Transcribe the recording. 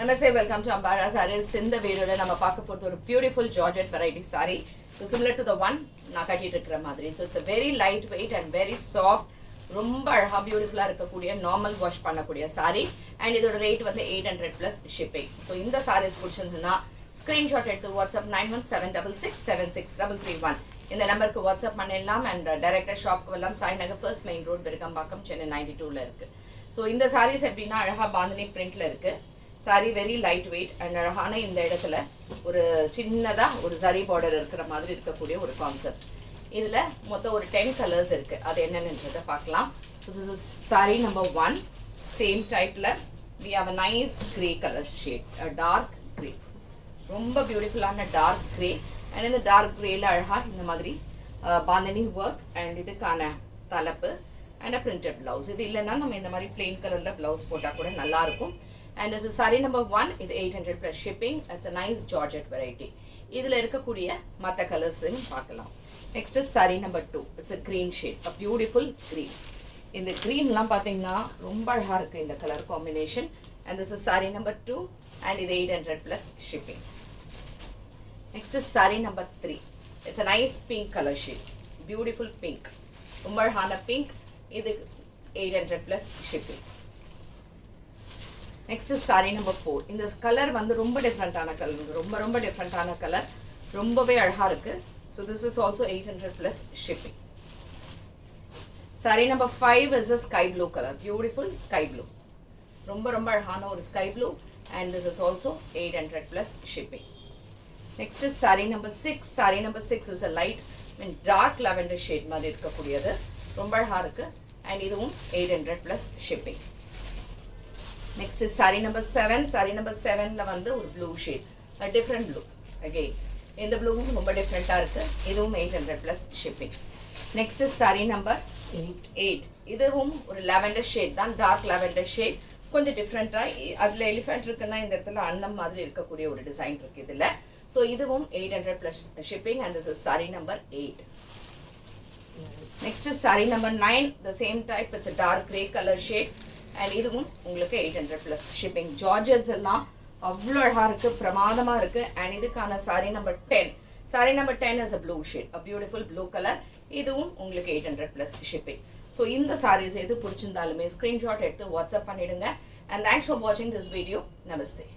Namaste, welcome to Ambara Sarees. இந்த வீடியோல நம்ம பார்க்க போறது ஒரு beautiful Georgette variety saree. So similar to the one நான் கட்டிட்டு இருக்கிற மாதிரி. So it's a very light weight and very soft. ரொம்ப அழகா பியூட்டிஃபுல்லா இருக்கக்கூடிய நார்மல் வாஷ் பண்ணக்கூடிய saree and இதோட ரேட் வந்து 800 plus shipping. So இந்த sarees பிடிச்சிருந்தா ஸ்கிரீன்ஷாட் எடுத்து வாட்ஸ்அப் 9176676331 இந்த நம்பருக்கு வாட்ஸ்அப் பண்ணிடலாம் and டைரக்டா ஷாப்க்கு வரலாம். சாய் நகர் first main road Perukkambakkam Chennai 92ல இருக்கு. So இந்த sarees எப்படின்னா அழகா பாந்தினி பிரிண்ட்ல இருக்கு. Sorry very light weight and அழகான இந்த இடத்துல ஒரு சின்னதா ஒரு சரி பார்டர் இருக்கிற மாதிரி இருக்கக்கூடிய ஒரு கான்செப்ட். இதுல மொத்தம் ஒரு 10 கலர்ஸ் இருக்கு. அது என்னன்றதை பார்க்கலாம். So this is sari number 1. Same டைப்ல we have a nice grey color shade, a dark grey. ரொம்ப பியூட்டிஃபுல்லான டார்க் கிரே அண்ட் இந்த டார்க் கிரேல அழகா இந்த மாதிரி பாந்தினி ஒர்க் அண்ட் இதுக்கான தலைப்பு அண்ட் பிரிண்டட் பிளவுஸ். இது இல்லைன்னா நம்ம இந்த மாதிரி பிளெயின் கலர்ல பிளவுஸ் போட்டா கூட நல்லா இருக்கும். And this is saree number 1. இது 800 plus shipping. It's a nice Georgette variety. இதுல இருக்கக்கூடிய மத்த கலர்ஸ் பார்க்கலாம். Next is saree number 2. It's a green shade, a beautiful green. இந்த greenலாம் பாத்தீங்கன்னா ரொம்ப அழகா இருக்கு இந்த colour combination. And this is saree number 2 and இது 800 plus shipping. Next is saree number 3. It's a nice pink color shade, beautiful pink. ரொம்ப அழகான pink. இது 800 plus shipping. Next sorry number 4. இந்த கலர் வந்து ரொம்ப டிஃப்ரெண்டான கலர், ரொம்ப டிஃப்ரெண்டான கலர், ரொம்பவே அழகா இருக்கு. So this is also 800 plus shipping. Sari number 5 is a sky blue colour, beautiful sky blue, ரொம்ப அழகான ஒரு sky blue and this is also 800 plus shipping. Next is sari number 6. Sari number 6 is a light mean dark lavender shade மாதிரி இருக்கக்கூடியது, ரொம்ப அழகா இருக்கு and இதுவும் 800 plus shipping. Next is sari number 7. Sari number 7ல வந்து ஒரு blue shade, different blue again. இந்த ப்ளூவும் ரொம்ப டிஃப்ரெண்டா இருக்கு, இதுவும் 800 plus shipping. Next is sari number 8. இதுவும் ஒரு லாவெண்டர் ஷேட் தான், டார்க் லாவெண்டர் ஷேட், கொஞ்சம் டிஃப்ரெண்டா. அதுல எலிஃபென்ட் இருக்குன்னா இந்த இடத்துல அந்த மாதிரி இருக்கக்கூடிய ஒரு டிசைன் இருக்கு இதுல. ஸோ இதுவும் 800 plus shipping and this is sari number 8. Next is sari number 9. The same type, it's a dark grey color shade and இதுவும் உங்களுக்கு 800 பிளஸ் ஷிப்பிங். ஜார்ஜெட்ஸ் எல்லாம் அவ்வளோ அழகா இருக்கு, பிரமாதமா இருக்கு. அண்ட் இதுக்கான sorry number 10. Sorry number 10 is a blue shade, a beautiful blue color. இதுவும் உங்களுக்கு 800 பிளஸ் ஷிப்பிங். ஸோ இந்த சாரீஸ் எது பிடிச்சிருந்தாலுமே ஸ்கிரீன்ஷாட் எடுத்து வாட்ஸ்அப் பண்ணிடுங்க. அண்ட் தேங்க்ஸ் ஃபார் வாட்சிங் திஸ் வீடியோ. நமஸ்தே.